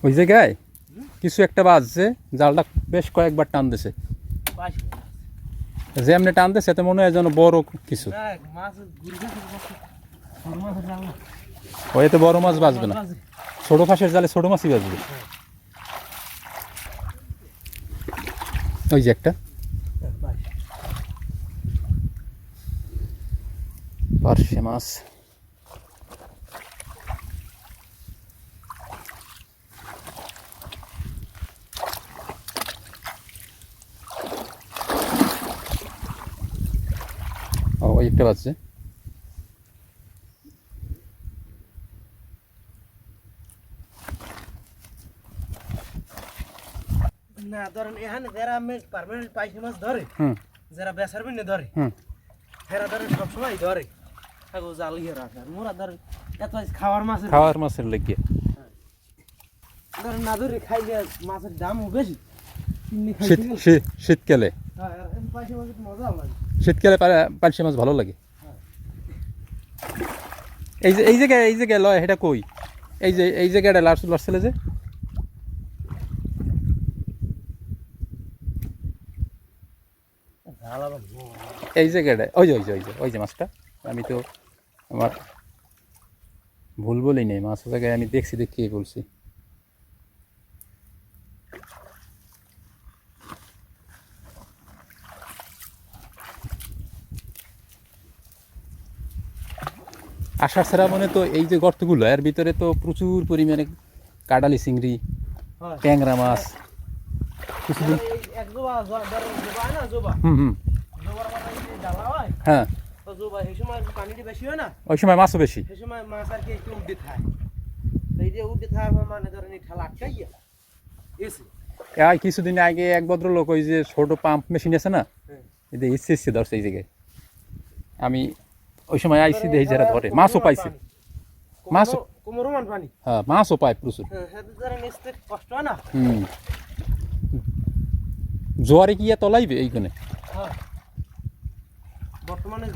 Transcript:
ওই জায়গায় কিছু একটা বাজছে, জালটা বেশ কয়েকবার টান দিছে, যে এমনি টান দিছে এতে মনে হয় যেন বড় কিছু। ওই এতে বড় মাছ বাজবে না, ছোট ফাঁসের জালে ছোট মাছই বাজবে। ওই যে একটা পার্শে মাছ। ও ওই একটা বাজছে। না ধরেন এখানে যারা আমি পার্মানেন্ট পাইছে মাছ ধরে, যারা বেচার বিনে ধরে, হেরা ধরে সবসময় ধরে আগো জাল ইয়ে রাখে। আর মোরা ধরেন এত খাওয়ার মাছের লেগে ধরেন না ধরে খাইলে মাছের দামও বেশি। শীতকালে পাইছে মাছ মজা লাগে, শীতকালে পার্শে মাছ ভালো লাগে। এই জায়গায় লয় এটা কই, এই জায়গাটা লড়ছিল যে এই জায়গাটায়, ওই যে মাছটা। আমি তো আমার ভুল বলি নেই, মাছ জায়গায় আমি দেখছি, দেখিয়ে বলছি। আষাঢ় শ্রাবণে তো এই যে গর্তগুলো এর ভিতরে তো প্রচুর পরিমাণে কাঁটালি চিংড়ি, ট্যাংরা মাছ। কিছুদিন হ্যাঁ, ওই সময় মাছও বেশি। কিছুদিন আগে এক ভদ্রলোক ওই যে ছোট পাম্প মেশিন আছে না, ইচ্ছে ধরছে এই জায়গায়। আমি ওই সময় আইসি দেখি যারা ধরে মাছও পাইছে, হ্যাঁ মাছও পায় প্রচুর। জোয়ারে কি তলাইবে এইখানে বর্তমানে